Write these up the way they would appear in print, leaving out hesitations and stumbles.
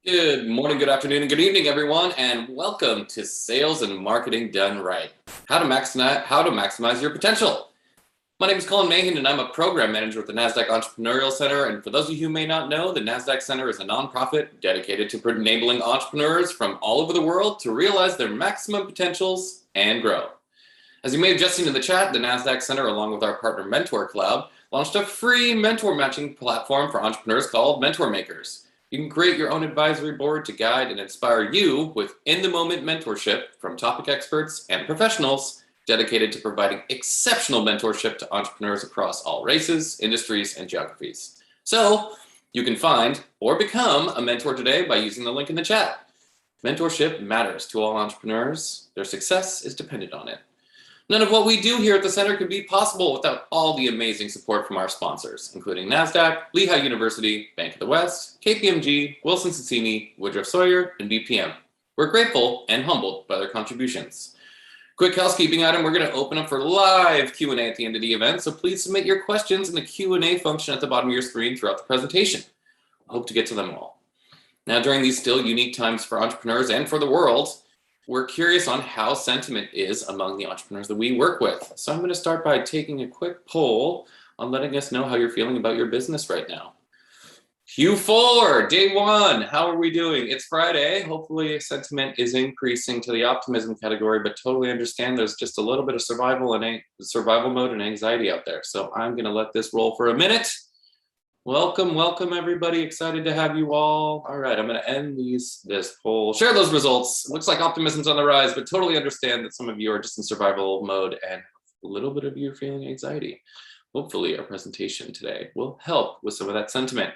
Good morning, good afternoon, and good evening, everyone, and welcome to Sales and Marketing Done Right. How to maximize your potential. My name is Colin Mahan, and I'm a program manager with the NASDAQ Entrepreneurial Center. And for those of you who may not know, the NASDAQ Center is a nonprofit dedicated to enabling entrepreneurs from all over the world to realize their maximum potentials and grow. As you may have just seen in the chat, the NASDAQ Center, along with our partner Mentor Cloud, launched a free mentor matching platform for entrepreneurs called Mentor Makers. You can create your own advisory board to guide and inspire you with in-the-moment mentorship from topic experts and professionals dedicated to providing exceptional mentorship to entrepreneurs across all races, industries, and geographies. So you can find or become a mentor today by using the link in the chat. Mentorship matters to all entrepreneurs. Their success is dependent on it. None of what we do here at the Center could be possible without all the amazing support from our sponsors, including NASDAQ, Lehigh University, Bank of the West, KPMG, Wilson Sonsini, Woodruff Sawyer, and BPM. We're grateful and humbled by their contributions. Quick housekeeping item, we're going to open up for live Q&A at the end of the event, so please submit your questions in the Q&A function at the bottom of your screen throughout the presentation. I hope to get to them all. Now, during these still unique times for entrepreneurs and for the world, we're curious on how sentiment is among the entrepreneurs that we work with. So I'm going to start by taking a quick poll on letting us know how you're feeling about your business right now. Q4, day one, how are we doing? It's Friday. Hopefully sentiment is increasing to the optimism category, but totally understand there's just a little bit of survival mode and anxiety out there. So I'm going to let this roll for a minute. Welcome everybody. Excited to have you all. All right, I'm going to end this poll. Share those results. Looks like optimism's on the rise, but totally understand that some of you are just in survival mode and a little bit of you are feeling anxiety. Hopefully our presentation today will help with some of that sentiment.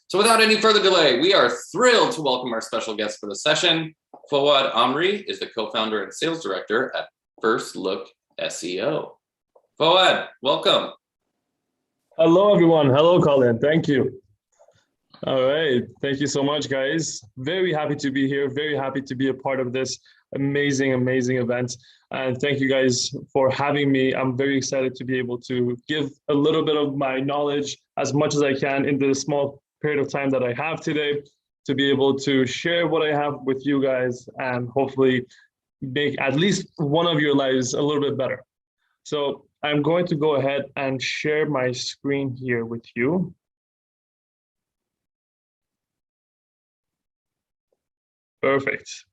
So without any further delay, we are thrilled to welcome our special guest for the session. Foad Amreei is the co-founder and sales director at First Look SEO. Foad, welcome. Hello, everyone. Hello, Colin. Thank you. All right. Thank you so much, guys. Very happy to be here. Very happy to be a part of this amazing event. And thank you guys for having me. I'm very excited to be able to give a little bit of my knowledge as much as I can in the small period of time that I have today to be able to share what I have with you guys and hopefully make at least one of your lives a little bit better. So I'm going to go ahead and share my screen here with you. Perfect.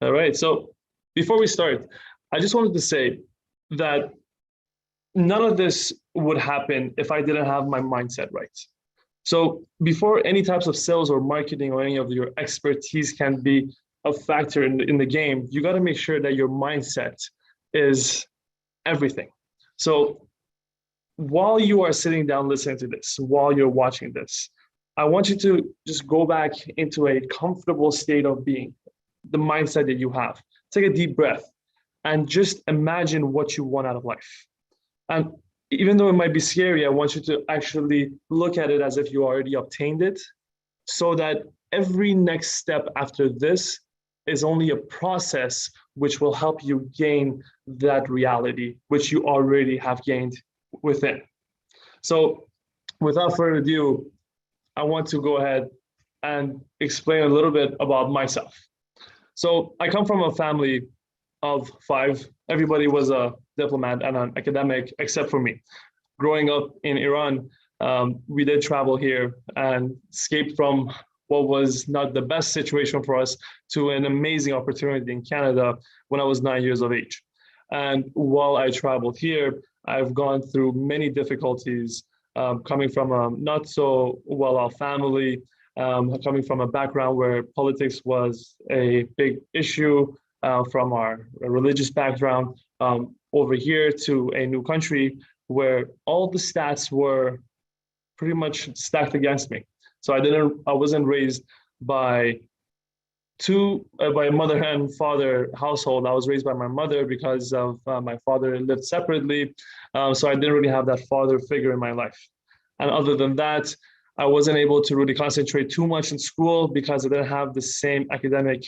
All right, so before we start, I just wanted to say that none of this would happen if I didn't have my mindset right. So before any types of sales or marketing or any of your expertise can be a factor in the game, you got to make sure that your mindset is everything. So while you are sitting down listening to this, while you're watching this, I want you to just go back into a comfortable state of being, the mindset that you have. Take a deep breath and just imagine what you want out of life. And even though it might be scary, I want you to actually look at it as if you already obtained it, so that every next step after this is only a process which will help you gain that reality, which you already have gained within. So without further ado, I want to go ahead and explain a little bit about myself. So I come from a family of 5. Everybody was a diplomat and an academic except for me. Growing up in Iran, we did travel here and escaped from what was not the best situation for us to an amazing opportunity in Canada when I was 9 years of age. And while I traveled here, I've gone through many difficulties, coming from a not so well-off family, coming from a background where politics was a big issue, from our religious background, over here to a new country where all the stats were pretty much stacked against me. So I wasn't raised by a mother and father household. I was raised by my mother because of my father lived separately. So I didn't really have that father figure in my life. And other than that, I wasn't able to really concentrate too much in school because I didn't have the same academic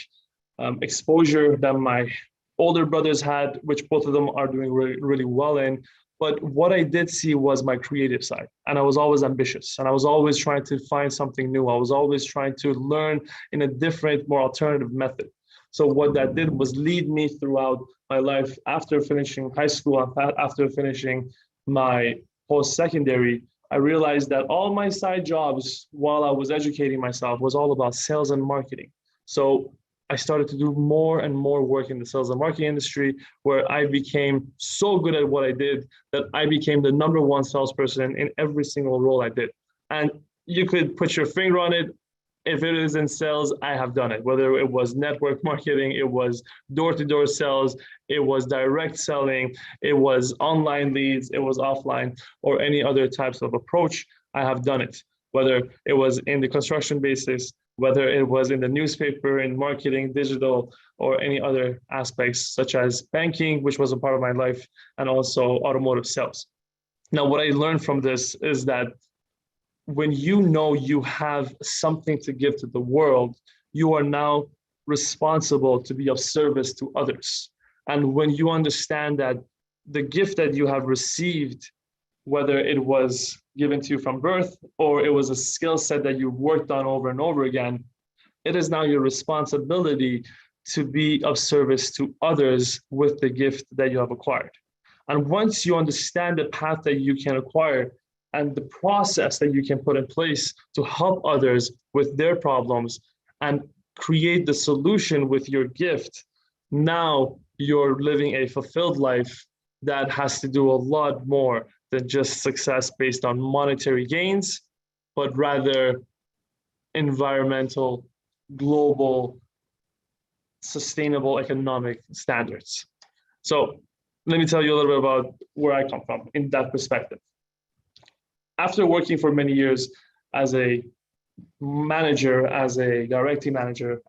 exposure that my older brothers had, which both of them are doing really, really well in. But what I did see was my creative side, and I was always ambitious, and I was always trying to find something new. I was always trying to learn in a different, more alternative method. So what that did was lead me throughout my life after finishing high school, after finishing my post-secondary. I realized that all my side jobs while I was educating myself was all about sales and marketing. So I started to do more and more work in the sales and marketing industry, where I became so good at what I did that I became the number one salesperson in every single role I did. And you could put your finger on it. If it is in sales, I have done it. Whether it was network marketing, it was door-to-door sales, it was direct selling, it was online leads, it was offline, or any other types of approach, I have done it. Whether it was in the construction basis, whether it was in the newspaper, in marketing, digital, or any other aspects such as banking, which was a part of my life, and also automotive sales. Now, what I learned from this is that when you know you have something to give to the world, you are now responsible to be of service to others. And when you understand that the gift that you have received, whether it was given to you from birth or it was a skill set that you've worked on over and over again, it is now your responsibility to be of service to others with the gift that you have acquired. And once you understand the path that you can acquire and the process that you can put in place to help others with their problems and create the solution with your gift, now you're living a fulfilled life that has to do a lot more than just success based on monetary gains, but rather environmental, global, sustainable economic standards. So let me tell you a little bit about where I come from in that perspective. After working for many years as a manager, as a directing manager,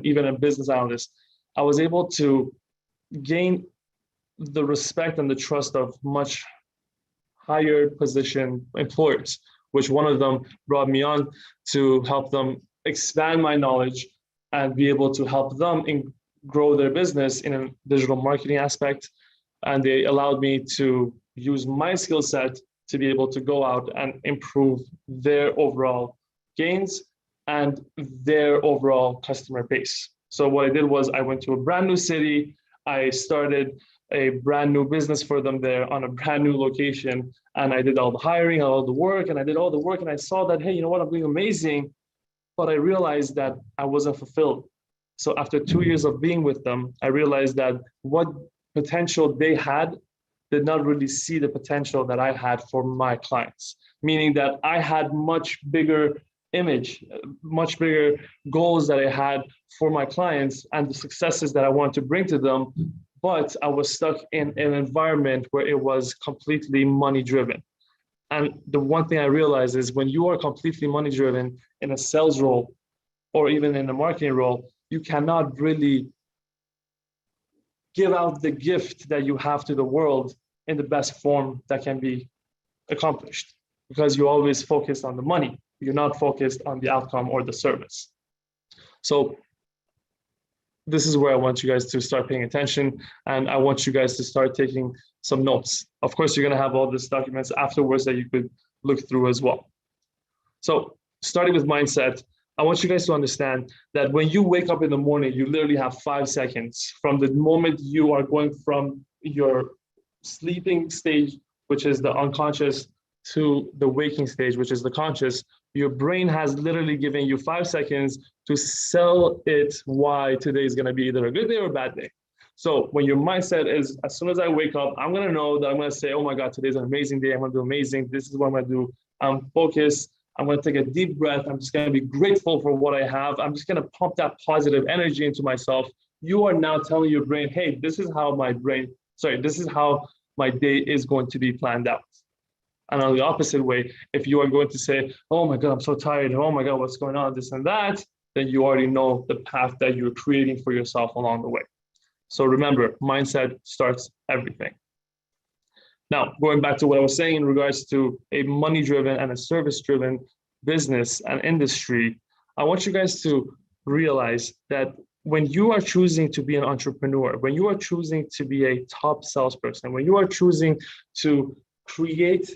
even a business analyst, I was able to gain the respect and the trust of much higher position employers, which one of them brought me on to help them expand my knowledge and be able to help them grow their business in a digital marketing aspect. And they allowed me to use my skill set to be able to go out and improve their overall gains and their overall customer base. So what I did was I went to a brand new city. I started a brand new business for them there on a brand new location. And I did all the hiring, all the work, and I did all the work. And I saw that, hey, you know what, I'm doing amazing. But I realized that I wasn't fulfilled. So after 2 years of being with them, I realized that what potential they had did not really see the potential that I had for my clients, meaning that I had much bigger image, much bigger goals that I had for my clients and the successes that I wanted to bring to them, but I was stuck in an environment where it was completely money driven. And the one thing I realized is when you are completely money driven in a sales role or even in a marketing role, you cannot really give out the gift that you have to the world in the best form that can be accomplished, because you always focus on the money. You're not focused on the outcome or the service. So this is where I want you guys to start paying attention, and I want you guys to start taking some notes. Of course, you're going to have all these documents afterwards that you could look through as well. So starting with mindset, I want you guys to understand that when you wake up in the morning, you literally have 5 seconds from the moment you are going from your sleeping stage, which is the unconscious, to the waking stage, which is the conscious. Your brain has literally given you 5 seconds to sell it why today is going to be either a good day or a bad day. So when your mindset is, as soon as I wake up, I'm going to know that I'm going to say, oh my God, today's an amazing day. I'm going to do amazing. This is what I'm going to do. I'm focused. I'm going to take a deep breath. I'm just going to be grateful for what I have. I'm just going to pump that positive energy into myself. You are now telling your brain, hey, this is how my day is going to be planned out. And on the opposite way, if you are going to say, oh my God, I'm so tired. Oh my God, what's going on? This and that, then you already know the path that you're creating for yourself along the way. So remember, mindset starts everything. Now, going back to what I was saying in regards to a money-driven and a service-driven business and industry, I want you guys to realize that when you are choosing to be an entrepreneur, when you are choosing to be a top salesperson, when you are choosing to create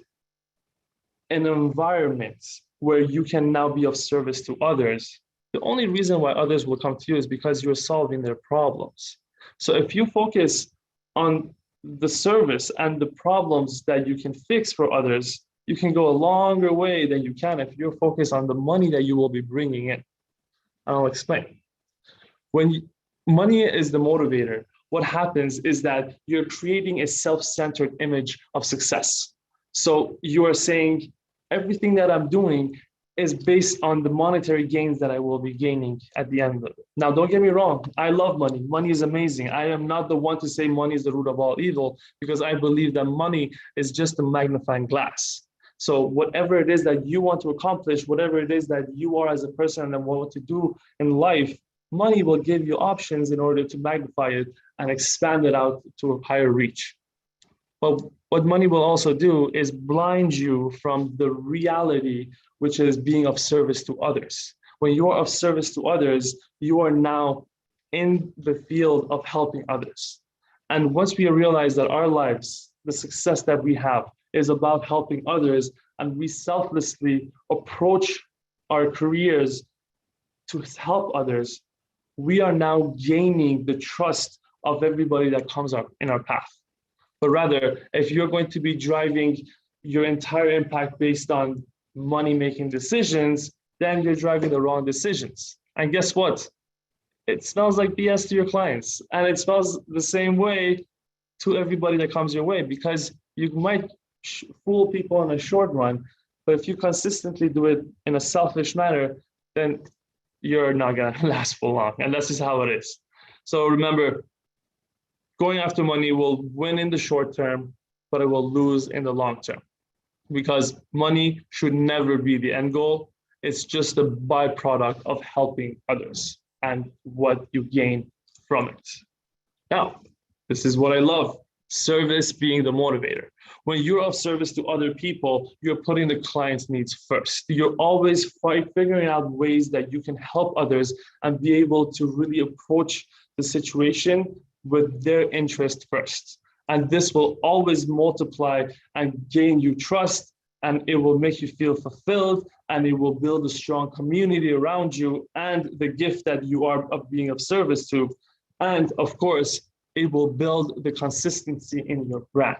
an environment where you can now be of service to others, the only reason why others will come to you is because you're solving their problems. So if you focus on the service and the problems that you can fix for others, you can go a longer way than you can if you're focused on the money that you will be bringing in. I'll explain. When money is the motivator, what happens is that you're creating a self-centered image of success. So you are saying everything that I'm doing is based on the monetary gains that I will be gaining at the end of it. Now, don't get me wrong. I love money. Money is amazing. I am not the one to say money is the root of all evil, because I believe that money is just a magnifying glass. So whatever it is that you want to accomplish, whatever it is that you are as a person and want to do in life, money will give you options in order to magnify it and expand it out to a higher reach. But what money will also do is blind you from the reality, which is being of service to others. When you are of service to others, you are now in the field of helping others. And once we realize that our lives, the success that we have, is about helping others, and we selflessly approach our careers to help others, we are now gaining the trust of everybody that comes up in our path. But rather, if you're going to be driving your entire impact based on money-making decisions, then you're driving the wrong decisions. And guess what? It smells like BS to your clients. And it smells the same way to everybody that comes your way, because you might fool people in a short run, but if you consistently do it in a selfish manner, then you're not gonna last for long. And that's just how it is. So remember, going after money will win in the short term, but it will lose in the long term, because money should never be the end goal. It's just a byproduct of helping others and what you gain from it. Now, this is what I love. Service being the motivator. When you're of service to other people, you're putting the client's needs first. You're always figuring out ways that you can help others and be able to really approach the situation with their interest first. And this will always multiply and gain you trust, and it will make you feel fulfilled, and it will build a strong community around you and the gift that you are of being of service to. And of course, it will build the consistency in your brand,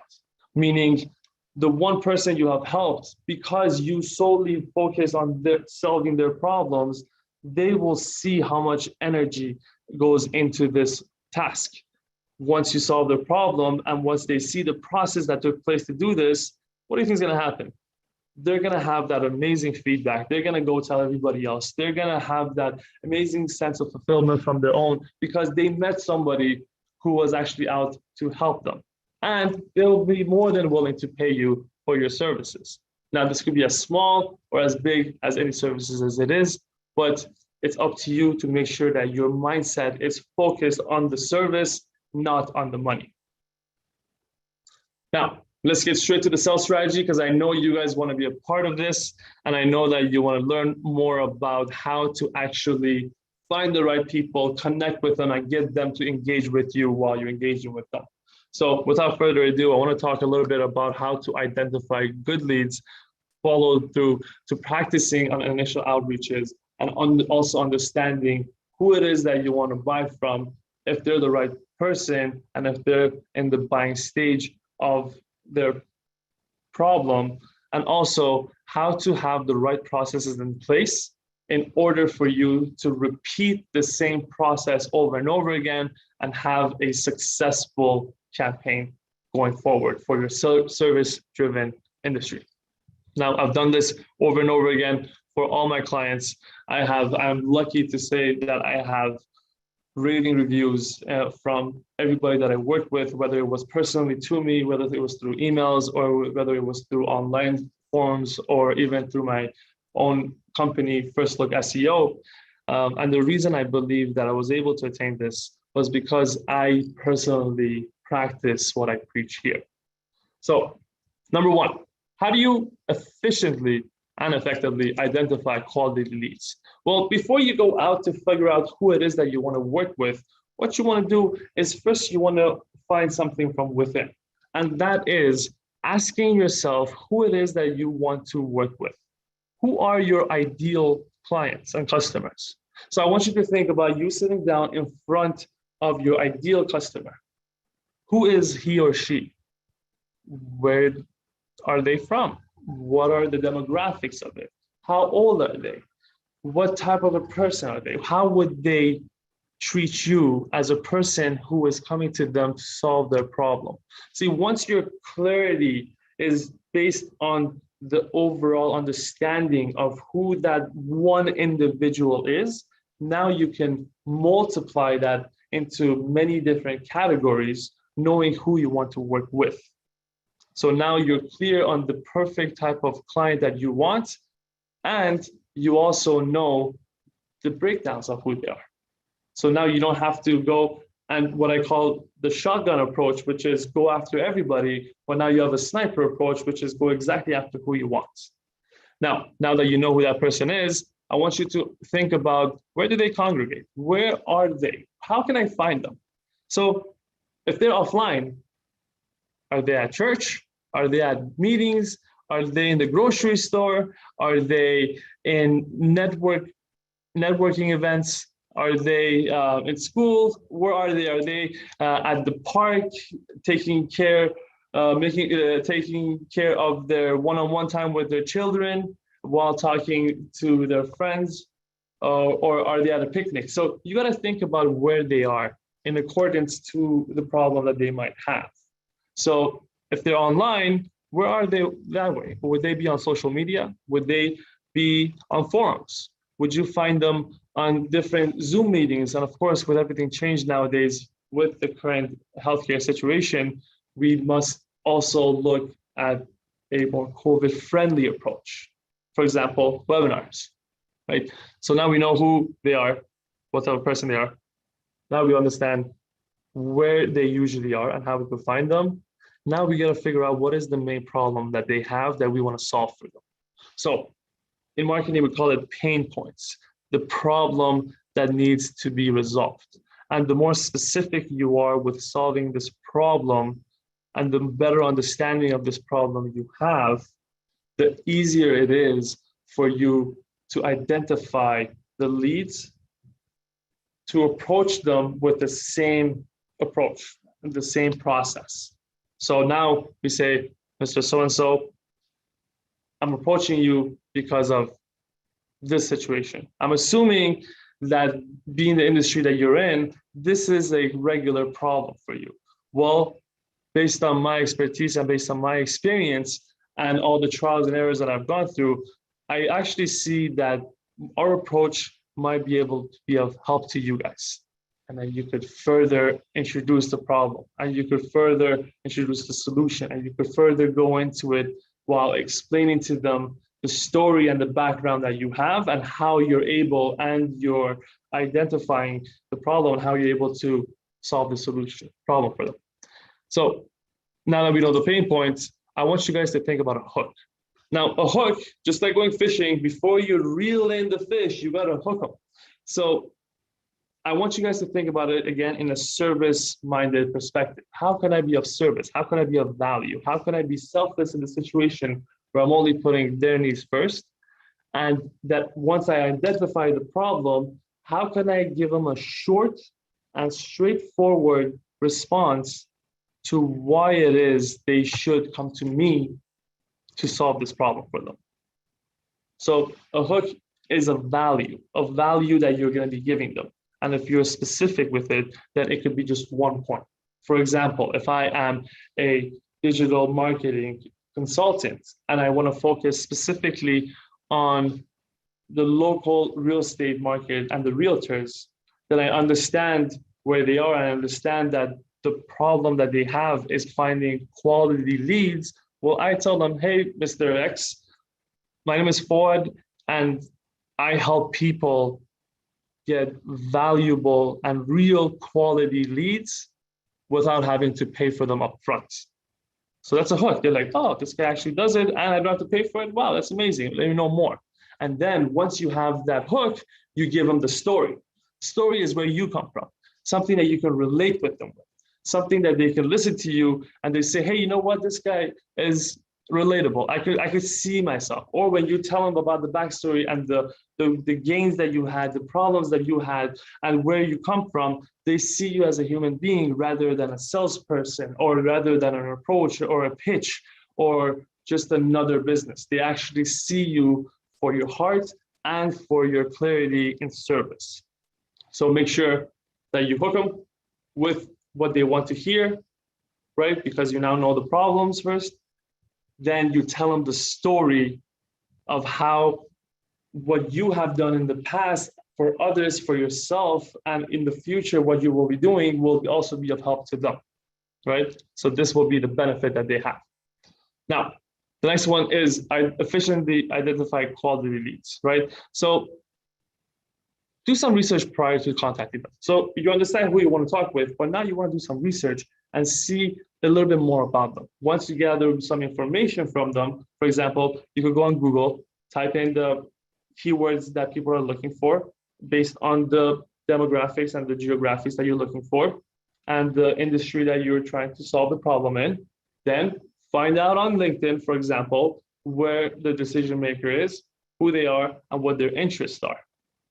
meaning the one person you have helped, because you solely focus on solving their problems, they will see how much energy goes into this task. Once you solve the problem and once they see the process that took place to do this, what do you think is going to happen? They're going to have that amazing feedback. They're going to go tell everybody else. They're going to have that amazing sense of fulfillment from their own, because they met somebody who was actually out to help them. And they'll be more than willing to pay you for your services. Now, this could be as small or as big as any services as it is, but it's up to you to make sure that your mindset is focused on the service, not on the money. Now, let's get straight to the sales strategy, because I know you guys want to be a part of this, and I know that you want to learn more about how to actually find the right people, connect with them, and get them to engage with you while you're engaging with them. So without further ado, I want to talk a little bit about how to identify good leads, follow through to practicing on initial outreaches, and also understanding who it is that you want to buy from, if they're the right person, and if they're in the buying stage of their problem, and also how to have the right processes in place in order for you to repeat the same process over and over again and have a successful campaign going forward for your service-driven industry. Now, I've done this over and over again for all my clients. I'm lucky to say that I have rating reviews from everybody that I worked with, whether it was personally to me, whether it was through emails, or whether it was through online forums, or even through my own company, First Look SEO. And the reason I believe that I was able to attain this was because I personally practice what I preach here. So, number one, how do you efficiently and effectively identify quality leads. Well, before you go out to figure out who it is that you want to work with, what you want to do is first you want to find something from within. And that is asking yourself who it is that you want to work with. Who are your ideal clients and customers? So I want you to think about you sitting down in front of your ideal customer. Who is he or she? Where are they from? What are the demographics of it? How old are they? What type of a person are they? How would they treat you as a person who is coming to them to solve their problem? See, once your clarity is based on the overall understanding of who that one individual is, now you can multiply that into many different categories, knowing who you want to work with. So now you're clear on the perfect type of client that you want, and you also know the breakdowns of who they are. So now you don't have to go and what I call the shotgun approach, which is go after everybody, but now you have a sniper approach, which is go exactly after who you want. Now that you know who that person is, I want you to think about where do they congregate? Where are they? How can I find them? So if they're offline, are they at church? Are they at meetings? Are they in the grocery store? Are they in networking events? Are they in school? Where are they? Are they at the park taking care of their one-on-one time with their children while talking to their friends? Or are they at a picnic? So you got to think about where they are in accordance to the problem that they might have. So if they're online, where are they that way? Would they be on social media? Would they be on forums? Would you find them on different Zoom meetings? And of course, with everything changed nowadays, with the current healthcare situation, we must also look at a more COVID-friendly approach. For example, webinars, right? So now we know who they are, what type of person they are. Now we understand where they usually are and how we can find them. Now we got to figure out what is the main problem that they have that we want to solve for them. So in marketing, we call it pain points, the problem that needs to be resolved. And the more specific you are with solving this problem and the better understanding of this problem you have, the easier it is for you to identify the leads, to approach them with the same approach, the same process. So now we say, Mr. So-and-so, I'm approaching you because of this situation. I'm assuming that being the industry that you're in, this is a regular problem for you. Well, based on my expertise and based on my experience and all the trials and errors that I've gone through, I actually see that our approach might be able to be of help to you guys. And then you could further introduce the problem, and you could further introduce the solution, and you could further go into it while explaining to them the story and the background that you have and how you're able, and you're identifying the problem and how you're able to solve the solution problem for them. So now that we know the pain points, I want you guys to think about a hook. Now, a hook, just like going fishing, before you reel in the fish, you got to hook them. So I want you guys to think about it again in a service-minded perspective. How can I be of service? How can I be of value? How can I be selfless in the situation where I'm only putting their needs first? And that once I identify the problem, how can I give them a short and straightforward response to why it is they should come to me to solve this problem for them? So a hook is a value that you're going to be giving them. And if you're specific with it, then it could be just one point. For example, if I am a digital marketing consultant and I want to focus specifically on the local real estate market and the realtors, then I understand where they are. I understand that the problem that they have is finding quality leads. Well, I tell them, hey, Mr. X, my name is Foad, and I help people get valuable and real quality leads without having to pay for them up front. So that's a hook. They're like, oh, this guy actually does it and I don't have to pay for it. Wow, that's amazing. Let me know more. And then once you have that hook, you give them the story. Story is where you come from, something that you can relate with them with, something that they can listen to you and they say, hey, you know what, this guy is relatable. I could see myself. Or when you tell them about the backstory and the gains that you had, the problems that you had, and where you come from, they see you as a human being rather than a salesperson, or rather than an approach or a pitch or just another business. They actually see you for your heart and for your clarity in service. So make sure that you hook them with what they want to hear, right? Because you now know the problems first. Then you tell them the story of how what you have done in the past for others, for yourself, and in the future, what you will be doing will also be of help to them, right? So this will be the benefit that they have. Now, the next one is I efficiently identify quality leads, right? So do some research prior to contacting them. So you understand who you want to talk with, but now you want to do some research and see a little bit more about them. Once you gather some information from them, for example, you could go on Google, type in the keywords that people are looking for based on the demographics and the geographics that you're looking for and the industry that you're trying to solve the problem in. Then find out on LinkedIn, for example, where the decision maker is, who they are, and what their interests are,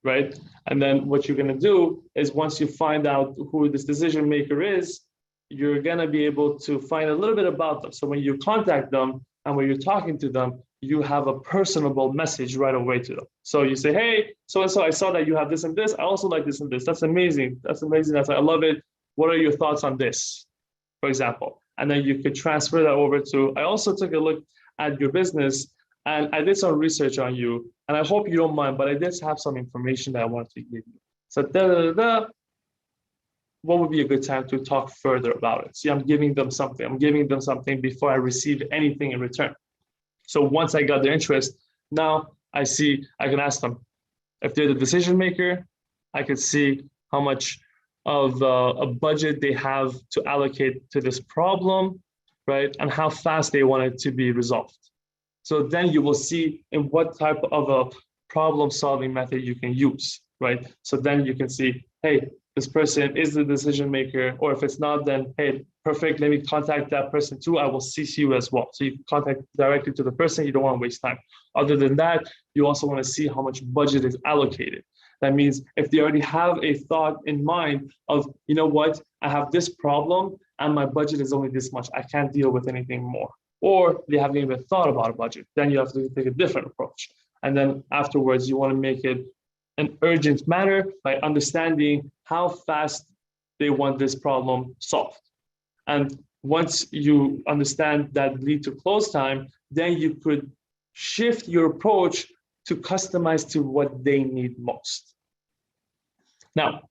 right? And then what you're going to do is once you find out who this decision maker is, you're going to be able to find a little bit about them. So when you contact them and when you're talking to them, you have a personable message right away to them. So you say, hey, so-and-so, I saw that you have this and this. I also like this and this. That's amazing. That's amazing. I love it. What are your thoughts on this, for example? And then you could transfer that over to, I also took a look at your business and I did some research on you. And I hope you don't mind, but I did have some information that I wanted to give you. So what would be a good time to talk further about it? See, I'm giving them something. I'm giving them something before I receive anything in return. So once I got their interest, now I can ask them if they're the decision maker. I could see how much of a budget they have to allocate to this problem, right? And how fast they want it to be resolved. So then you will see in what type of a problem-solving method you can use, right? So then you can see, hey, this person is the decision maker, or if it's not, then hey, perfect, let me contact that person too. I will CC you as well. So you can contact directly to the person. You don't want to waste time. Other than that, you also want to see how much budget is allocated. That means if they already have a thought in mind of, you know what, I have this problem and my budget is only this much, I can't deal with anything more. Or they haven't even thought about a budget, then you have to take a different approach. And then afterwards, you want to make it an urgent matter by understanding how fast they want this problem solved. And once you understand that lead to close time, then you could shift your approach to customize to what they need most. Now,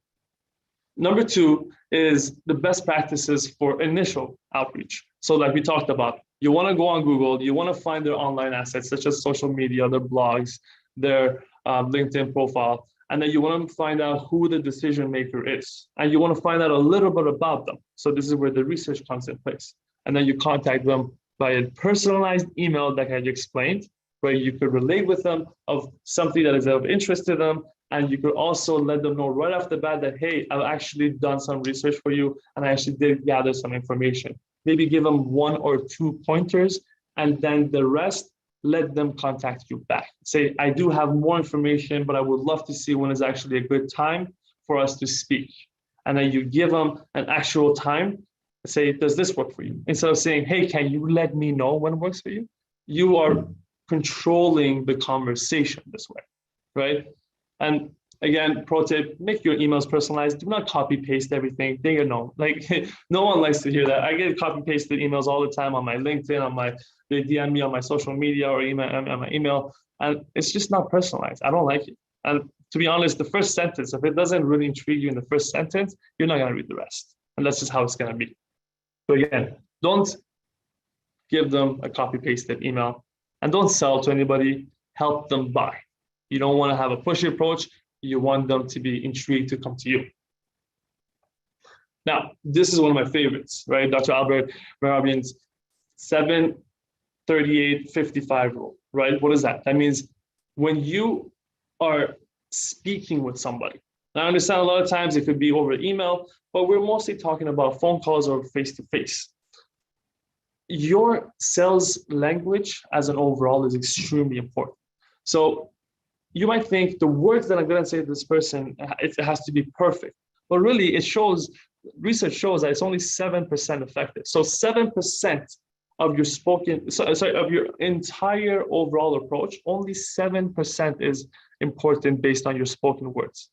number 2 is the best practices for initial outreach. So like we talked about, you want to go on Google, you want to find their online assets, such as social media, their blogs, their LinkedIn profile, and then you want to find out who the decision maker is. And you want to find out a little bit about them. So this is where the research comes in place. And then you contact them by a personalized email that I explained, where you could relate with them of something that is of interest to them. And you could also let them know right off the bat that, hey, I've actually done some research for you and I actually did gather some information. Maybe give them 1 or 2 pointers, and then the rest, let them contact you back. Say, I do have more information, but I would love to see when is actually a good time for us to speak. And then you give them an actual time. Say, does this work for you? Instead of saying, hey, can you let me know when it works for you? You are controlling the conversation this way, right? And again, pro tip, make your emails personalized. Do not copy paste everything. They know, like no one likes to hear that. I get copy pasted emails all the time on my LinkedIn, they DM me on my social media or email on my email, and it's just not personalized. I don't like it. And to be honest, the first sentence, if it doesn't really intrigue you in the first sentence, you're not gonna read the rest. And that's just how it's gonna be. So again, don't give them a copy pasted email and don't sell to anybody, help them buy. You don't want to have a pushy approach. You want them to be intrigued to come to you. Now, this is one of my favorites, right? Dr. Rabin's 7, 38, 55 rule, right? What is that? That means when you are speaking with somebody, I understand a lot of times it could be over email, but we're mostly talking about phone calls or face-to-face. Your sales language as an overall is extremely important. So you might think the words that I'm going to say to this person, it has to be perfect. But really, research shows that it's only 7% effective. So 7% of your of your entire overall approach, only 7% is important based on your spoken words.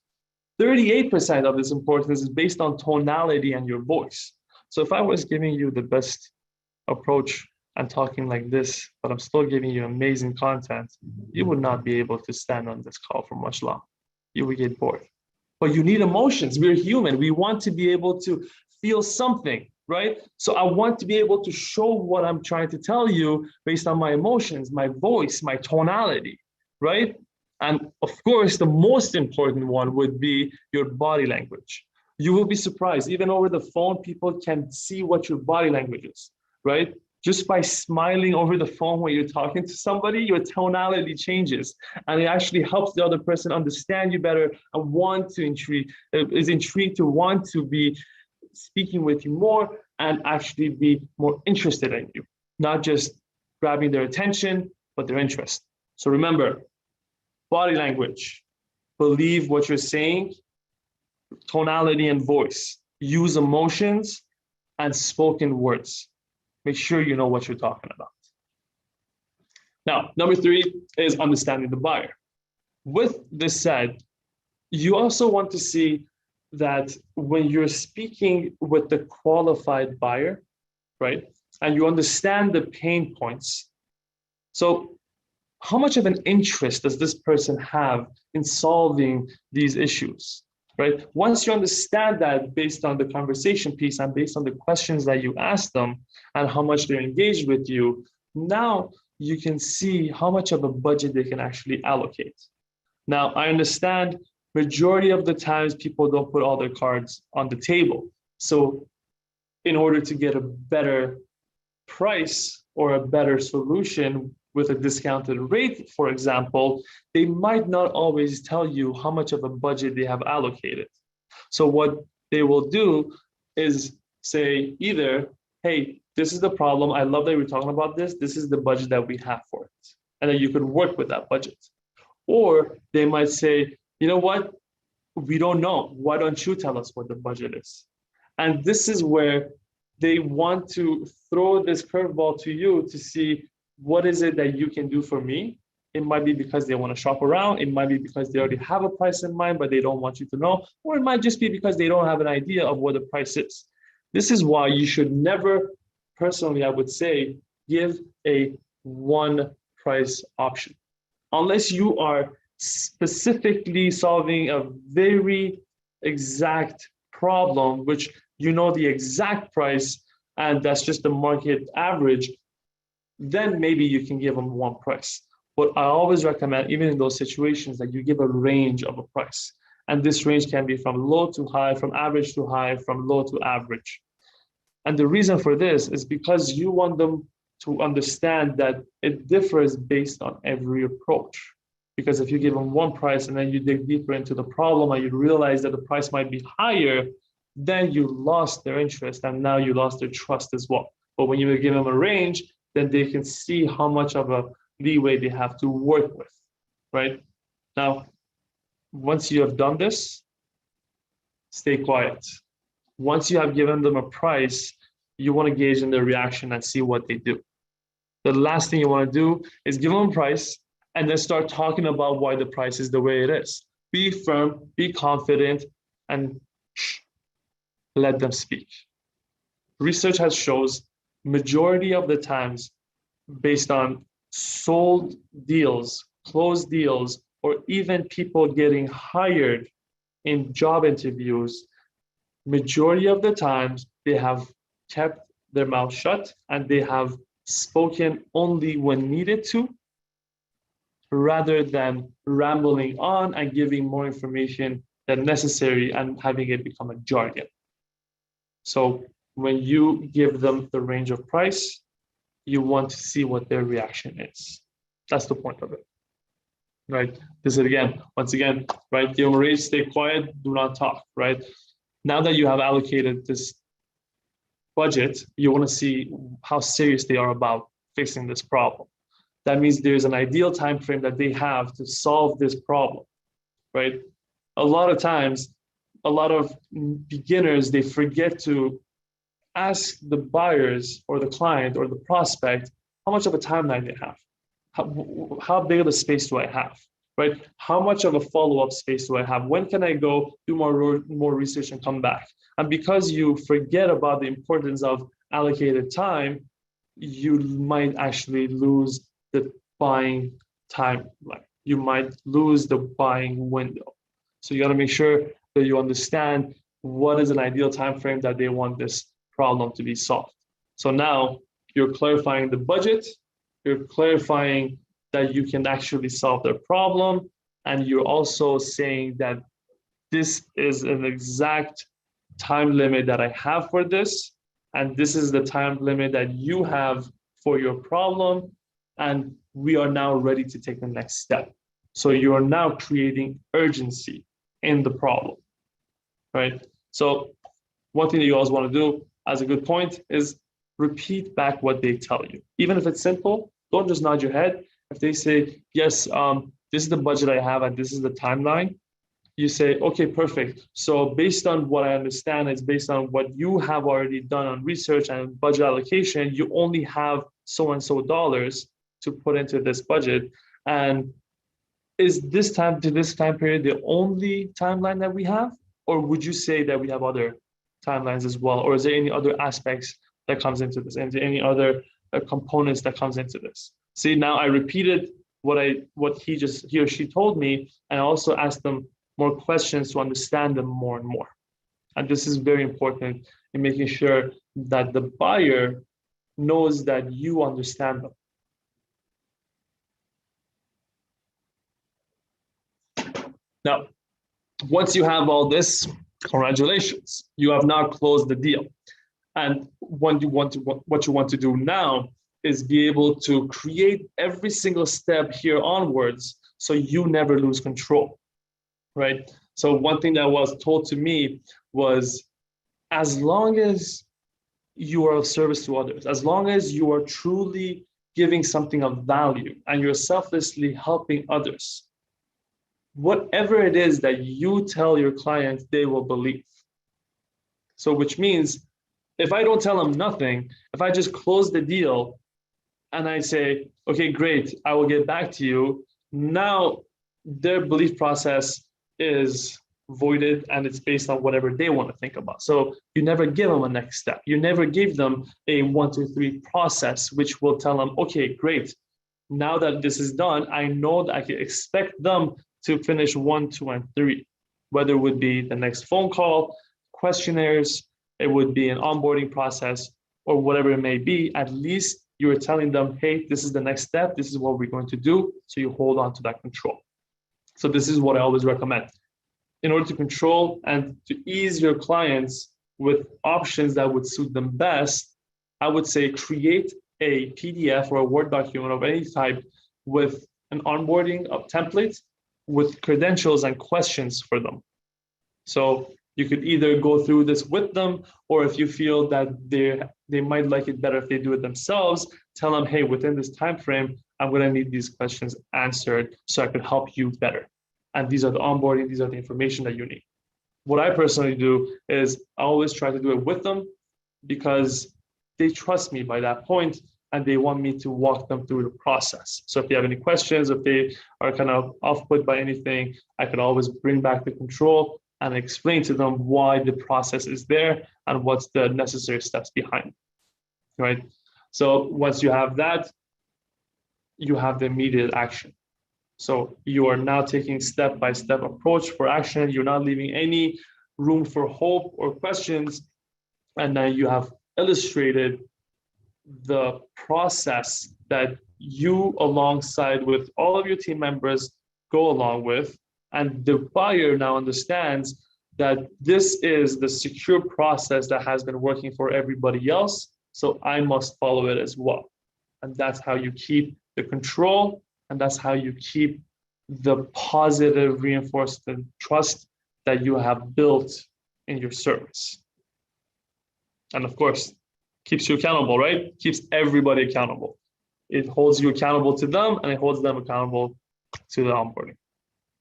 38% of this importance is based on tonality and your voice. So if I was giving you the best approach and talking like this, but I'm still giving you amazing content, you would not be able to stand on this call for much long. You would get bored. But you need emotions. We're human. We want to be able to feel something, right? So I want to be able to show what I'm trying to tell you based on my emotions, my voice, my tonality, right? And of course, the most important one would be your body language. You will be surprised. Even over the phone, people can see what your body language is, right? Just by smiling over the phone when you're talking to somebody, your tonality changes. And it actually helps the other person understand you better and is intrigued to want to be speaking with you more and actually be more interested in you. Not just grabbing their attention, but their interest. So remember, body language, believe what you're saying, tonality and voice, use emotions and spoken words. Make sure you know what you're talking about. Now, number 3 is understanding the buyer. With this said, you also want to see that when you're speaking with the qualified buyer, right, and you understand the pain points. So how much of an interest does this person have in solving these issues, right? Once you understand that based on the conversation piece and based on the questions that you ask them and how much they're engaged with you, now you can see how much of a budget they can actually allocate. Now, I understand majority of the times people don't put all their cards on the table. So in order to get a better price or a better solution with a discounted rate, for example, they might not always tell you how much of a budget they have allocated. So what they will do is say either, hey, this is the problem. I love that we're talking about this. This is the budget that we have for it. And then you could work with that budget. Or they might say, you know what? We don't know. Why don't you tell us what the budget is? And this is where they want to throw this curveball to you to see what is it that you can do for me. It might be because they want to shop around. It might be because they already have a price in mind, but they don't want you to know. Or it might just be because they don't have an idea of what the price is. This is why you should never, personally, I would say, give a one price option. Unless you are specifically solving a very exact problem, which you know the exact price, and that's just the market average, then maybe you can give them one price. But I always recommend, even in those situations, that you give a range of a price. And this range can be from low to high, from average to high, from low to average. And the reason for this is because you want them to understand that it differs based on every approach. Because if you give them one price and then you dig deeper into the problem and you realize that the price might be higher, then you lost their interest and now you lost their trust as well. But when you give them a range, then they can see how much of a leeway they have to work with, right? Now, once you have done this, stay quiet. Once you have given them a price, you want to gauge in their reaction and see what they do. The last thing you want to do is give them a price and then start talking about why the price is the way it is. Be firm, be confident, and let them speak. Research has shows majority of the times, based on sold deals, closed deals, or even people getting hired in job interviews, majority of the times they have kept their mouth shut and they have spoken only when needed to, rather than rambling on and giving more information than necessary and having it become a jargon. So when you give them the range of price, you want to see what their reaction is. That's the point of it, right? This is again, once again, right? The Amreei, stay quiet, do not talk, right? Now that you have allocated this budget, you want to see how serious they are about fixing this problem. That means there's an ideal time frame that they have to solve this problem, right? A lot of times, a lot of beginners, they forget to ask the buyers or the client or the prospect how much of a timeline they have. How big of a space do I have, right? How much of a follow-up space do I have? When can I go do more research and come back? And because you forget about the importance of allocated time, you might actually lose the buying timeline. You might lose the buying window. So you got to make sure that you understand what is an ideal time frame that they want this problem to be solved. So now you're clarifying the budget, you're clarifying that you can actually solve their problem, and you're also saying that this is an exact time limit that I have for this, and this is the time limit that you have for your problem, and we are now ready to take the next step. So you are now creating urgency in the problem, right? So one thing that you always want to do as a good point is repeat back what they tell you. Even if it's simple, don't just nod your head. If they say, yes, this is the budget I have and this is the timeline, you say, okay, perfect. So based on what I understand, it's based on what you have already done on research and budget allocation, you only have so and so dollars to put into this budget. And is this time to this time period the only timeline that we have? Or would you say that we have other timelines as well? Or is there any other aspects that comes into this? And any other components that comes into this? See, now I repeated what he or she told me, and I also asked them more questions to understand them more and more. And this is very important in making sure that the buyer knows that you understand them. Now, once you have all this, congratulations, you have now closed the deal. And what you want to do now is be able to create every single step here onwards so you never lose control, right? So one thing that was told to me was, as long as you are of service to others, as long as you are truly giving something of value and you're selflessly helping others, whatever it is that you tell your clients, they will believe. So which means if I don't tell them nothing, if I just close the deal and I say, okay, great, I will get back to you, now their belief process is voided and it's based on whatever they want to think about. So you never give them a next step. You never give them a 1, 2, 3 process, which will tell them, okay, great, now that this is done, I know that I can expect them to finish 1, 2, and 3, whether it would be the next phone call, questionnaires, it would be an onboarding process, or whatever it may be. At least you're telling them, hey, this is the next step, this is what we're going to do, so you hold on to that control. So this is what I always recommend. In order to control and to ease your clients with options that would suit them best, I would say create a PDF or a Word document of any type with an onboarding of templates with credentials and questions for them. So you could either go through this with them, or if you feel that they might like it better if they do it themselves, tell them, hey, within this time frame, I'm going to need these questions answered so I could help you better. And these are the onboarding, these are the information that you need. What I personally do is I always try to do it with them because they trust me by that point and they want me to walk them through the process. So if they have any questions, if they are kind of off-put by anything, I could always bring back the control and explain to them why the process is there and what's the necessary steps behind it, right? So once you have that, you have the immediate action. So you are now taking step-by-step approach for action. You're not leaving any room for hope or questions. And then you have illustrated the process that you, alongside with all of your team members, go along with. And the buyer now understands that this is the secure process that has been working for everybody else. So I must follow it as well. And that's how you keep the control, and that's how you keep the positive reinforcement trust that you have built in your service. And of course, keeps you accountable, right? Keeps everybody accountable. It holds you accountable to them, and it holds them accountable to the onboarding,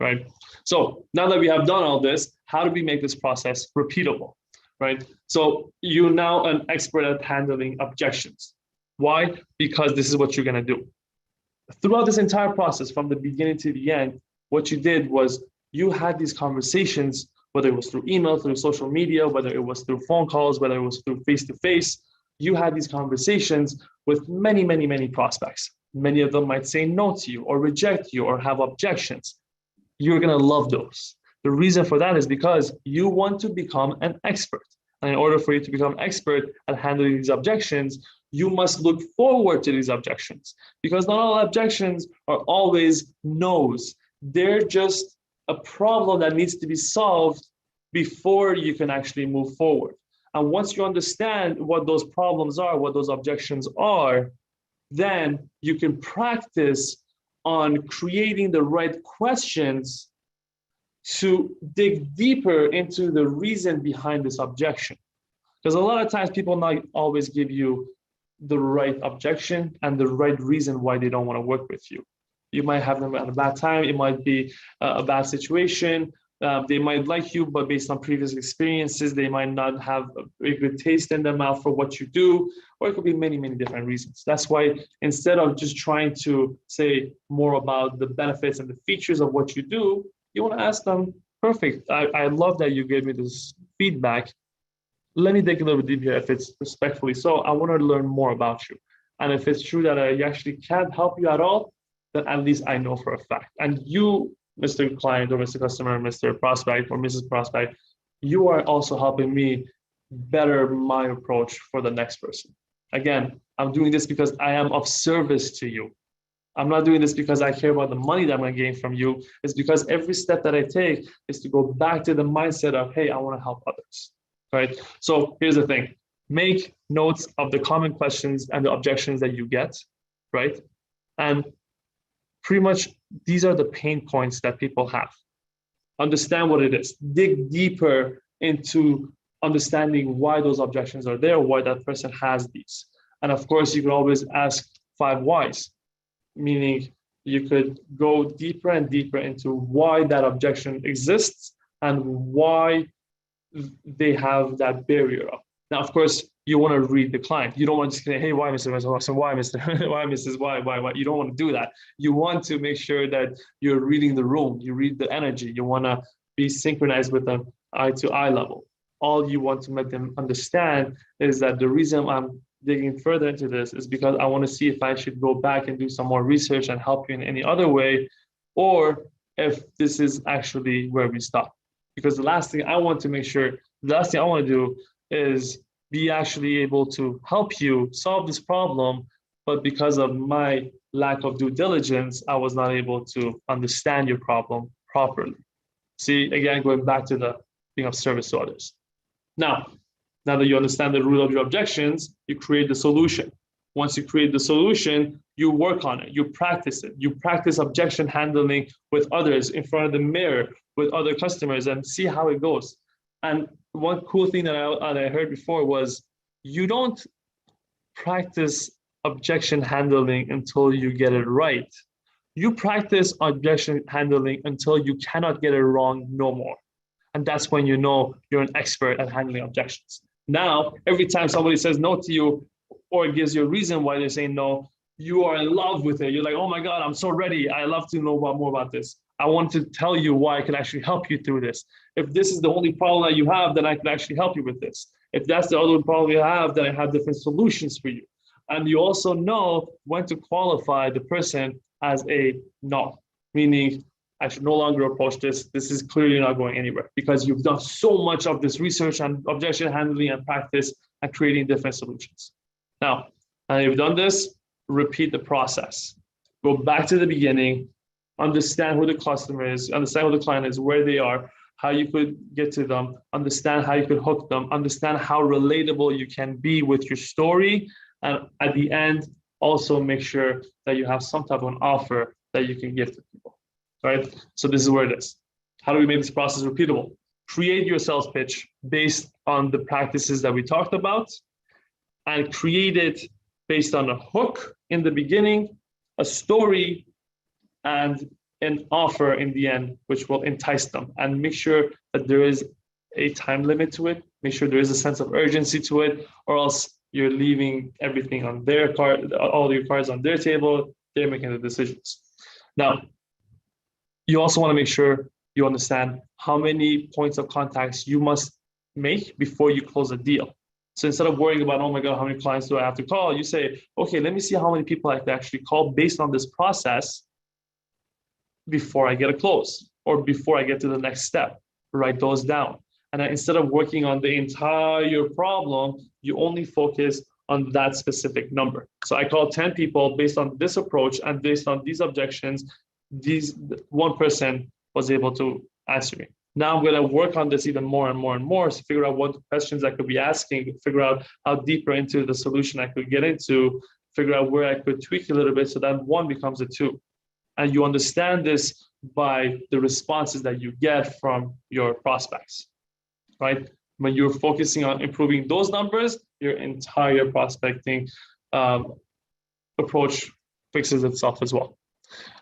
right? So now that we have done all this, how do we make this process repeatable, right? So you're now an expert at handling objections. Why? Because this is what you're going to do. Throughout this entire process, from the beginning to the end, what you did was you had these conversations, whether it was through email, through social media, whether it was through phone calls, whether it was through face-to-face, you had these conversations with many, many, many prospects. Many of them might say no to you or reject you or have objections. You're going to love those. The reason for that is because you want to become an expert. And in order for you to become expert at handling these objections, you must look forward to these objections, because not all objections are always no's. They're just a problem that needs to be solved before you can actually move forward. And once you understand what those problems are, what those objections are, then you can practice on creating the right questions to dig deeper into the reason behind this objection. Because a lot of times people not always give you the right objection and the right reason why they don't want to work with you. You might have them at a bad time. It might be a bad situation. They might like you, but based on previous experiences, they might not have a good taste in their mouth for what you do, or it could be many, many different reasons. That's why instead of just trying to say more about the benefits and the features of what you do, you want to ask them, perfect, I love that you gave me this feedback. Let me dig a little bit deeper if it's respectfully so. I want to learn more about you. And if it's true that I actually can't help you at all, then at least I know for a fact. And you, Mr. Client or Mr. Customer, Mr. Prospect or Mrs. Prospect, you are also helping me better my approach for the next person. Again, I'm doing this because I am of service to you. I'm not doing this because I care about the money that I'm going to gain from you. It's because every step that I take is to go back to the mindset of, hey, I want to help others, right? So here's the thing. Make notes of the common questions and the objections that you get, right? And pretty much these are the pain points that people have. Understand what it is. Dig deeper into understanding why those objections are there, why that person has these. And of course, you can always ask 5 whys, meaning you could go deeper and deeper into why that objection exists and why they have that barrier up. Now, of course, you want to read the client. You don't want to just say, hey, why, Mr. Wilson? Why, Mr. Why, Mrs. Why? You don't want to do that. You want to make sure that you're reading the room. You read the energy. You want to be synchronized with them eye to eye level. All you want to make them understand is that the reason I'm digging further into this is because I want to see if I should go back and do some more research and help you in any other way, or if this is actually where we stop. Because the last thing I want to do is be actually able to help you solve this problem, but because of my lack of due diligence, I was not able to understand your problem properly. See, again, going back to the being of service to others. Now that you understand the root of your objections, you create the solution. Once you create the solution, you work on it, you practice it. You practice objection handling with others in front of the mirror, with other customers, and see how it goes. And one cool thing that I heard before was you don't practice objection handling until you get it right. You practice objection handling until you cannot get it wrong no more. And that's when you know you're an expert at handling objections. Now, every time somebody says no to you or gives you a reason why they're saying no, you are in love with it. You're like, oh my God, I'm so ready. I love to know more about this. I want to tell you why I can actually help you through this. If this is the only problem that you have, then I can actually help you with this. If that's the other problem you have, then I have different solutions for you. And you also know when to qualify the person as a no, meaning I should no longer approach this. This is clearly not going anywhere because you've done so much of this research and objection handling and practice and creating different solutions. Now, you've done this, repeat the process. Go back to the beginning, understand who the customer is, understand who the client is, where they are, how you could get to them, understand how you could hook them, understand how relatable you can be with your story. And at the end, also make sure that you have some type of an offer that you can give to people, right? So this is where it is. How do we make this process repeatable? Create your sales pitch based on the practices that we talked about, and create it based on a hook in the beginning, a story, and an offer in the end, which will entice them. And make sure that there is a time limit to it. Make sure there is a sense of urgency to it, or else you're leaving everything on their card, all your cards on their table. They're making the decisions. Now, you also want to make sure you understand how many points of contacts you must make before you close a deal. So instead of worrying about, oh my God, how many clients do I have to call? You say, okay, let me see how many people I have to actually call based on this process before I get a close or before I get to the next step. Write those down. And then instead of working on the entire problem, you only focus on that specific number. So I called 10 people based on this approach, and based on these objections, one person was able to answer me. Now I'm going to work on this even more and more and more to figure out what questions I could be asking, figure out how deeper into the solution I could get into, figure out where I could tweak a little bit so that one becomes a two. And you understand this by the responses that you get from your prospects, right? When you're focusing on improving those numbers, your entire prospecting approach fixes itself as well.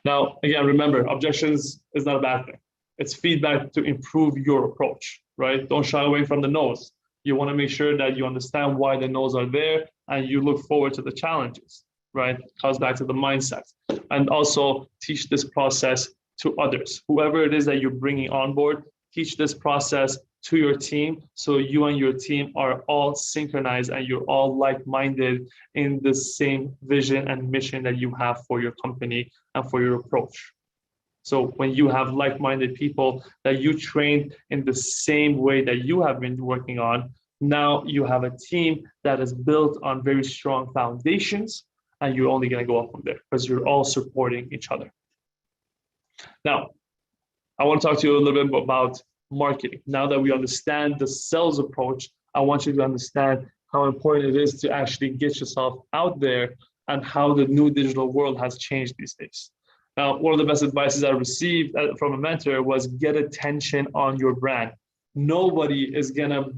Now, again, remember, objections is not a bad thing. It's feedback to improve your approach, right? Don't shy away from the no's. You want to make sure that you understand why the no's are there and you look forward to the challenges, right? It comes back to the mindset. And also teach this process to others. Whoever it is that you're bringing on board, teach this process to your team so you and your team are all synchronized and you're all like-minded in the same vision and mission that you have for your company and for your approach. So when you have like-minded people that you trained in the same way that you have been working on, now you have a team that is built on very strong foundations, and you're only going to go up from there because you're all supporting each other. Now, I want to talk to you a little bit about marketing. Now that we understand the sales approach, I want you to understand how important it is to actually get yourself out there and how the new digital world has changed these days. Now, one of the best advices I received from a mentor was get attention on your brand. Nobody is going to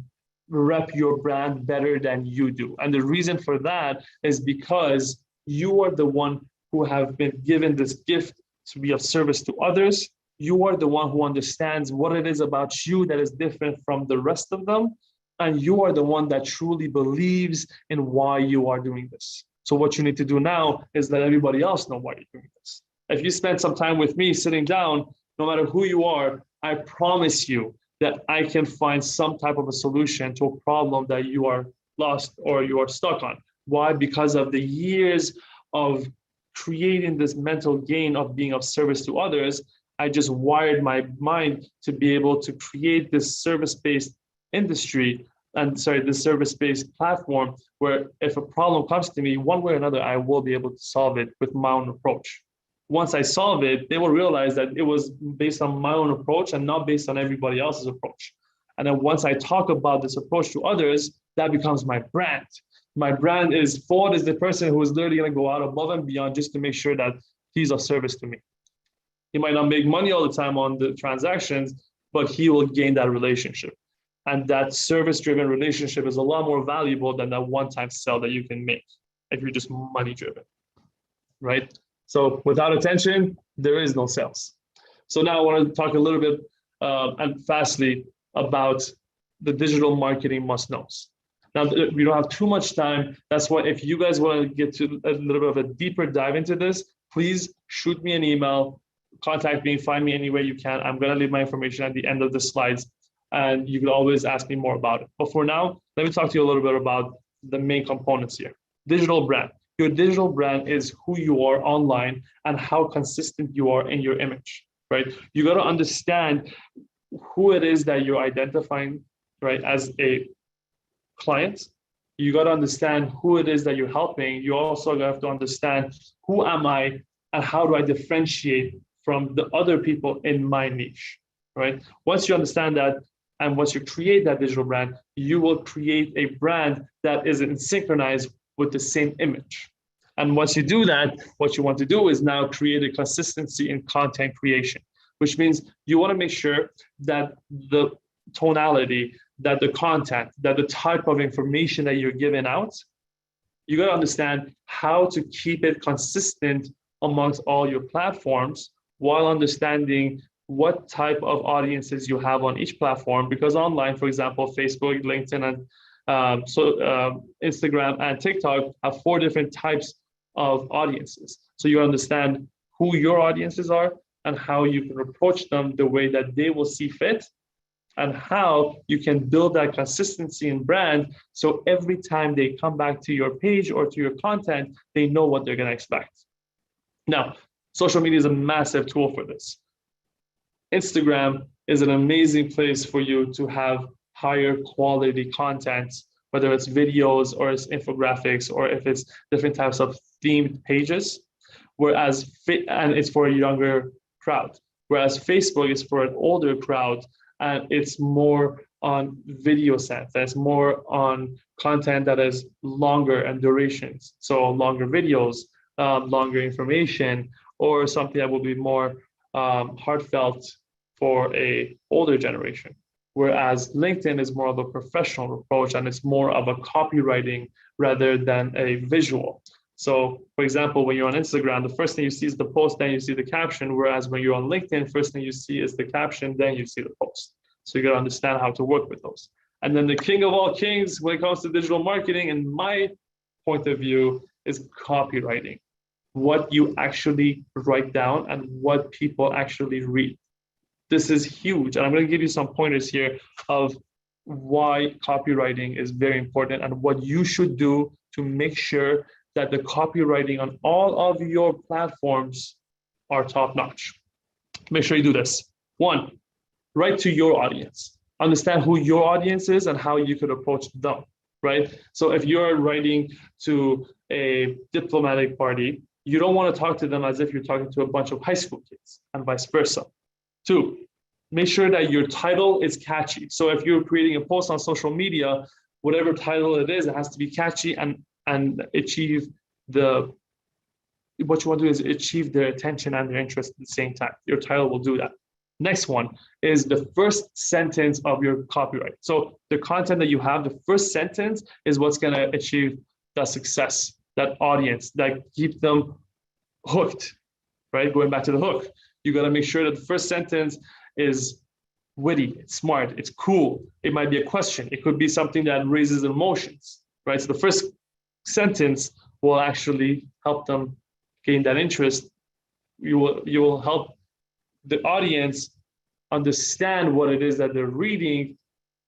rep your brand better than you do. And the reason for that is because you are the one who have been given this gift to be of service to others. You are the one who understands what it is about you that is different from the rest of them. And you are the one that truly believes in why you are doing this. So what you need to do now is let everybody else know why you're doing this. If you spend some time with me sitting down, no matter who you are, I promise you that I can find some type of a solution to a problem that you are lost or you are stuck on. Why? Because of the years of creating this mental gain of being of service to others, I just wired my mind to be able to create this service-based industry this service-based platform where if a problem comes to me, one way or another, I will be able to solve it with my own approach. Once I solve it, they will realize that it was based on my own approach and not based on everybody else's approach. And then once I talk about this approach to others, that becomes my brand. My brand is Foad is the person who is literally going to go out above and beyond just to make sure that he's of service to me. He might not make money all the time on the transactions, but he will gain that relationship. And that service-driven relationship is a lot more valuable than that one-time sell that you can make if you're just money-driven, right? So without attention, there is no sales. So now I want to talk a little bit and fastly about the digital marketing must-knows. Now, we don't have too much time. That's why if you guys want to get to a little bit of a deeper dive into this, please shoot me an email, contact me, find me anywhere you can. I'm going to leave my information at the end of the slides, and you can always ask me more about it. But for now, let me talk to you a little bit about the main components here. Digital brand. Your digital brand is who you are online and how consistent you are in your image, right? You got to understand who it is that you're identifying, right, as a client. You got to understand who it is that you're helping. You also have to understand who am I and how do I differentiate from the other people in my niche, right? Once you understand that, and once you create that digital brand, you will create a brand that is synchronized with the same image. And once you do that, what you want to do is now create a consistency in content creation, which means you want to make sure that the tonality, that the content, that the type of information that you're giving out, you got to understand how to keep it consistent amongst all your platforms while understanding what type of audiences you have on each platform. Because online, for example, Facebook, LinkedIn, and Instagram and TikTok have 4 different types of audiences. So you understand who your audiences are and how you can approach them the way that they will see fit, and how you can build that consistency in brand. So every time they come back to your page or to your content, they know what they're going to expect. Now, social media is a massive tool for this. Instagram is an amazing place for you to have higher quality content, whether it's videos or it's infographics or if it's different types of themed pages, and it's for a younger crowd. Whereas Facebook is for an older crowd, and it's more on video sets. That's more on content that is longer and durations. So longer videos, longer information, or something that will be more heartfelt for a older generation. Whereas LinkedIn is more of a professional approach, and it's more of a copywriting rather than a visual. So for example, when you're on Instagram, the first thing you see is the post, then you see the caption. Whereas when you're on LinkedIn, first thing you see is the caption, then you see the post. So you got to understand how to work with those. And then the king of all kings when it comes to digital marketing, in my point of view, is copywriting. What you actually write down and what people actually read. This is huge. And I'm going to give you some pointers here of why copywriting is very important and what you should do to make sure that the copywriting on all of your platforms are top notch. Make sure you do this. 1, write to your audience. Understand who your audience is and how you could approach them, right? So if you're writing to a diplomatic party, you don't want to talk to them as if you're talking to a bunch of high school kids, and vice versa. 2, make sure that your title is catchy. So if you're creating a post on social media, whatever title it is, it has to be catchy and achieve what you want to do is achieve their attention and their interest at the same time. Your title will do that. Next one is the first sentence of your copyright. So the content that you have, the first sentence is what's going to achieve that success, that audience, that keep them hooked, right? Going back to the hook, you got to make sure that the first sentence is witty, it's smart, it's cool. It might be a question. It could be something that raises emotions, right? So the first sentence will actually help them gain that interest. You will help the audience understand what it is that they're reading,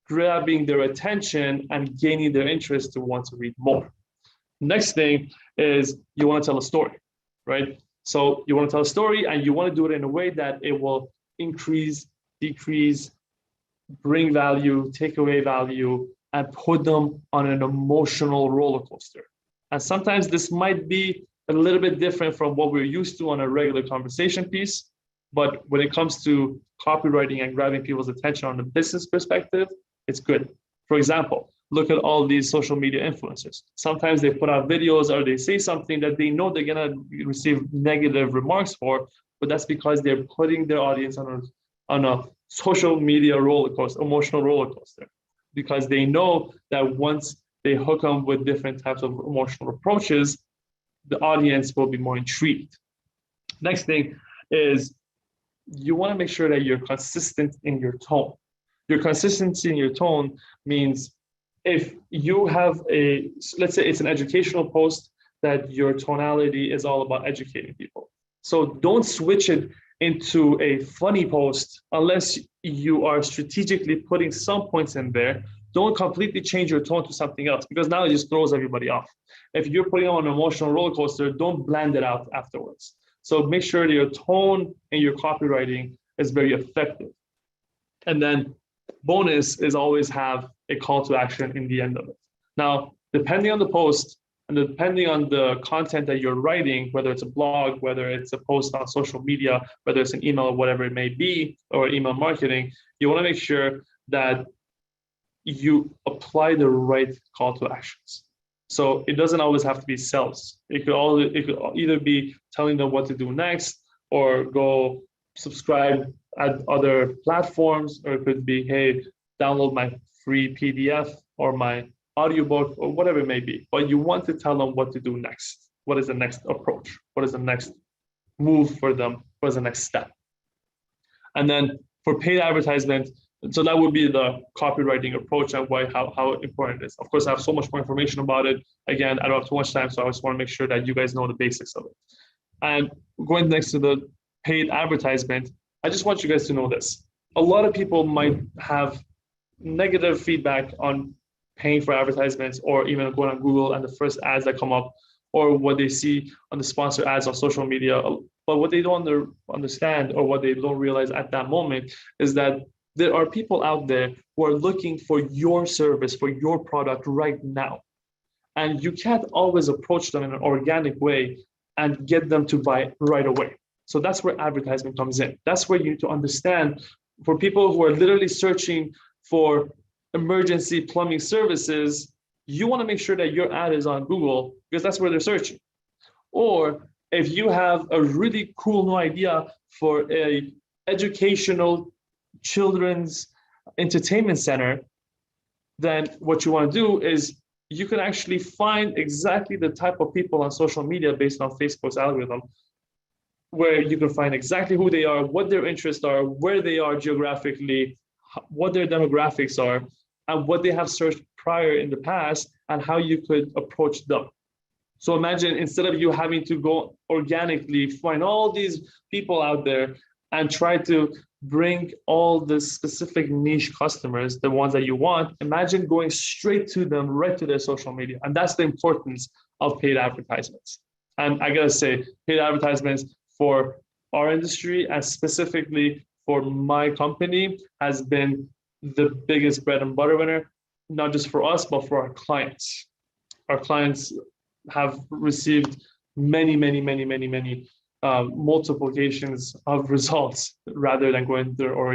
grabbing their attention and gaining their interest to want to read more. Next thing is you want to tell a story, right? So you want to tell a story and you want to do it in a way that it will increase, decrease, bring value, take away value, and put them on an emotional roller coaster. And sometimes this might be a little bit different from what we're used to on a regular conversation piece. But when it comes to copywriting and grabbing people's attention on a business perspective, it's good. For example, look at all these social media influencers. Sometimes they put out videos or they say something that they know they're going to receive negative remarks for, but that's because they're putting their audience on a social media roller coaster, emotional roller coaster, because they know that once they hook them with different types of emotional approaches, the audience will be more intrigued. Next thing is you want to make sure that you're consistent in your tone. Your consistency in your tone means if you have let's say it's an educational post, that your tonality is all about educating people. So don't switch it into a funny post unless you are strategically putting some points in there. Don't completely change your tone to something else, because now it just throws everybody off. If you're putting on an emotional roller coaster, don't blend it out afterwards. So make sure that your tone and your copywriting is very effective. And then bonus is always have a call to action in the end of it. Now, depending on the post and depending on the content that you're writing, whether it's a blog, whether it's a post on social media, whether it's an email or whatever it may be, or email marketing, you want to make sure that you apply the right call to actions. So it doesn't always have to be sales. It could either be telling them what to do next, or go subscribe at other platforms, or it could be, hey, download my free PDF or my audiobook or whatever it may be. But you want to tell them what to do next. What is the next approach? What is the next move for them? What is the next step? And then for paid advertisement, so that would be the copywriting approach and how important it is. Of course, I have so much more information about it. Again, I don't have too much time, so I just want to make sure that you guys know the basics of it. And going next to the paid advertisement, I just want you guys to know this. A lot of people might have negative feedback on paying for advertisements, or even going on Google and the first ads that come up, or what they see on the sponsored ads on social media. But what they don't understand, or what they don't realize at that moment, is that there are people out there who are looking for your service, for your product right now. And you can't always approach them in an organic way and get them to buy right away. So that's where advertisement comes in. That's where you need to understand, for people who are literally searching for emergency plumbing services, you want to make sure that your ad is on Google, because that's where they're searching. Or if you have a really cool new idea for a educational children's entertainment center, then what you want to do is you can actually find exactly the type of people on social media based on Facebook's algorithm, where you can find exactly who they are, what their interests are, where they are geographically, what their demographics are, and what they have searched prior in the past, and how you could approach them. So imagine, instead of you having to go organically find all these people out there and try to bring all the specific niche customers, the ones that you want, imagine going straight to them, right to their social media. And that's the importance of paid advertisements. And I gotta say, paid advertisements for our industry, and specifically for my company, has been the biggest bread and butter winner, not just for us, but for our clients. Our clients have received many multiplications of results, rather than going through our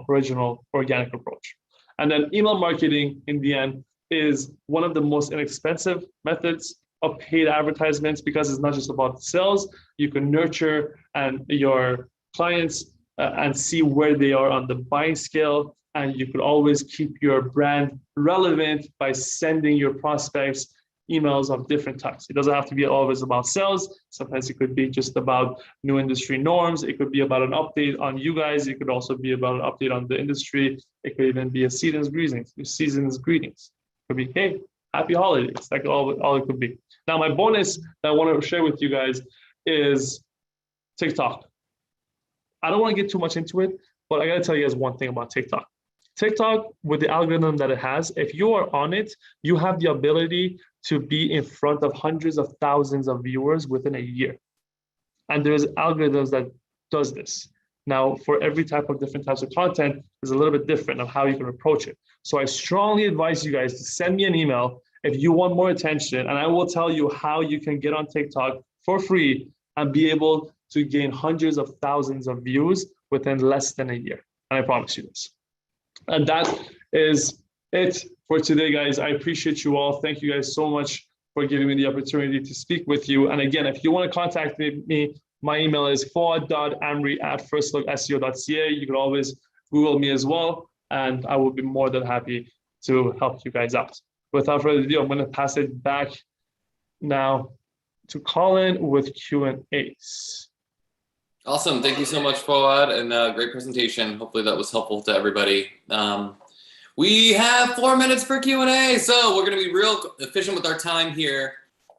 original organic approach. And then email marketing, in the end, is one of the most inexpensive methods of paid advertisements, because it's not just about sales. You can nurture and your clients and see where they are on the buying scale, and you could always keep your brand relevant by sending your prospects emails of different types. It doesn't have to be always about sales. Sometimes it could be just about new industry norms. It could be about an update on you guys. It could also be about an update on the industry. It could even be a season's greetings. It could be, hey, happy holidays. Like all it could be. Now, my bonus that I want to share with you guys is TikTok. I don't want to get too much into it, but I got to tell you guys one thing about TikTok. TikTok, with the algorithm that it has, if you are on it, you have the ability to be in front of hundreds of thousands of viewers within a year. And there's algorithms that does this. Now, for every type of different types of content, is a little bit different on how you can approach it. So I strongly advise you guys to send me an email if you want more attention, and I will tell you how you can get on TikTok for free and be able to gain hundreds of thousands of views within less than a year. And I promise you this. And that is it for today, guys. I appreciate you all. Thank you guys so much for giving me the opportunity to speak with you. And again, if you want to contact me, my email is foad.amreei@firstlook.seo.ca. You can always Google me as well, and I will be more than happy to help you guys out. Without further ado, I'm going to pass it back now to Colin with Q&As. Awesome. Thank you so much, Foad, and great presentation. Hopefully that was helpful to everybody. We have 4 minutes for Q&A, so we're going to be real efficient with our time here.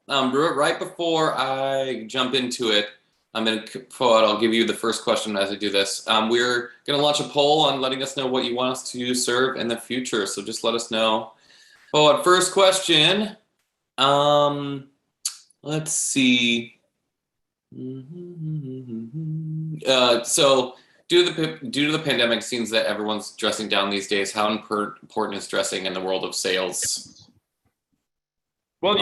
Right before I jump into it, Foad, I'll give you the first question as I do this. We're going to launch a poll on letting us know what you want us to serve in the future, so just let us know. Foad, first question. Let's see. So due to the pandemic, it seems that everyone's dressing down these days. How important is dressing in the world of sales? Well,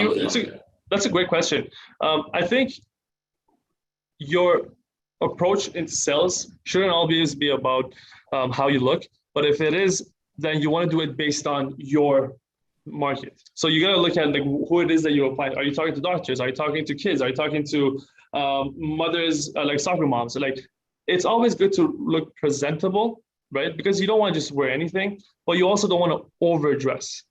that's a great question. I think your approach into sales shouldn't always be about how you look, but if it is, then you want to do it based on your market. So you got to look at like who it is that you apply. Are you talking to doctors? Are you talking to kids? Are you talking to mothers, like soccer moms? So like, it's always good to look presentable, right? Because you don't want to just wear anything, but you also don't want to overdress,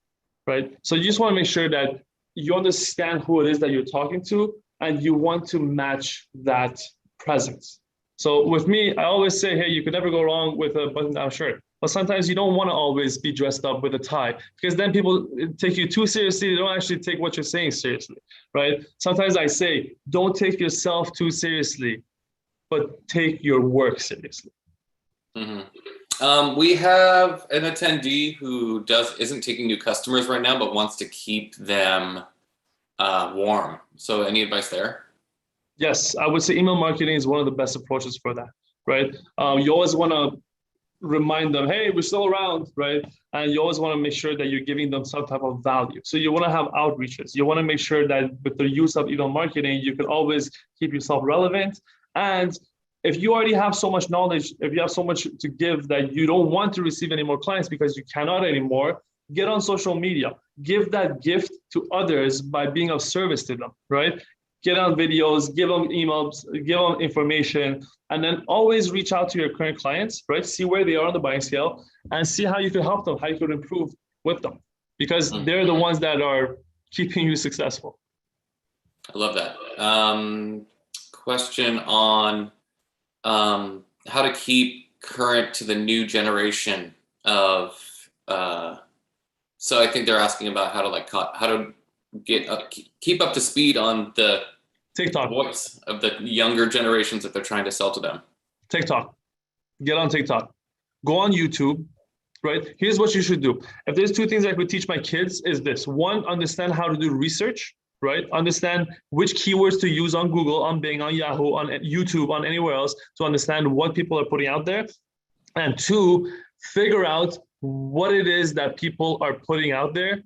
right? So you just want to make sure that you understand who it is that you're talking to, and you want to match that presence. So with me, I always say, hey, you could never go wrong with a button-down shirt. But sometimes you don't want to always be dressed up with a tie, because then people take you too seriously. They don't actually take what you're saying seriously, right? Sometimes I say, don't take yourself too seriously, but take your work seriously. Mm-hmm. We have an attendee who isn't taking new customers right now, but wants to keep them warm. So any advice there? Yes, I would say email marketing is one of the best approaches for that, right? You always want to remind them, hey, we're still around, right? And you always want to make sure that you're giving them some type of value. So you want to have outreaches. You want to make sure that with the use of email marketing, you can always keep yourself relevant. And if you already have so much knowledge, if you have so much to give that you don't want to receive any more clients because you cannot anymore, get on social media. Give that gift to others by being of service to them, right? Get on videos, give them emails, give them information, and then always reach out to your current clients, right? See where they are on the buying scale and see how you can help them, how you can improve with them, because they're the ones that are keeping you successful. I love that. Question on how to keep current to the new generation of, so I think they're asking about how to keep up to speed on the TikTok voice of the younger generations that they're trying to sell to them. TikTok. Get on TikTok. Go on YouTube, right? Here's what you should do. If there's two things I could teach my kids is this. One, understand how to do research, right? Understand which keywords to use on Google, on Bing, on Yahoo, on YouTube, on anywhere else to understand what people are putting out there. And two, figure out what it is that people are putting out there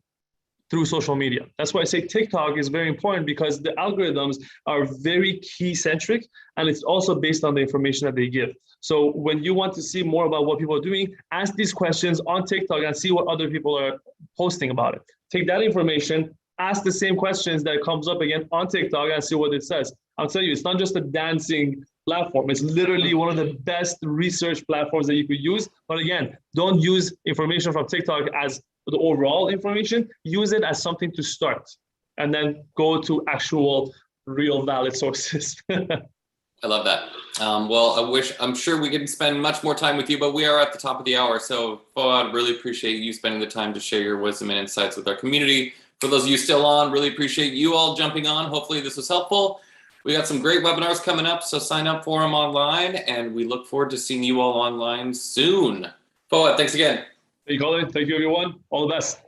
through social media. That's why I say TikTok is very important, because the algorithms are very key centric, and it's also based on the information that they give. So when you want to see more about what people are doing, ask these questions on TikTok and see what other people are posting about it. Take that information, ask the same questions that comes up again on TikTok and see what it says. I'll tell you, it's not just a dancing platform. It's literally one of the best research platforms that you could use. But again, don't use information from TikTok as the overall information. Use it as something to start, and then go to actual real valid sources. I love that. Well, I'm sure we could spend much more time with you, but we are at the top of the hour. So Foad, really appreciate you spending the time to share your wisdom and insights with our community. For those of you still on, really appreciate you all jumping on. Hopefully this was helpful. We got some great webinars coming up, so sign up for them online, and we look forward to seeing you all online soon. Foad, thanks again. Thank you, Colin. Thank you, everyone. All the best.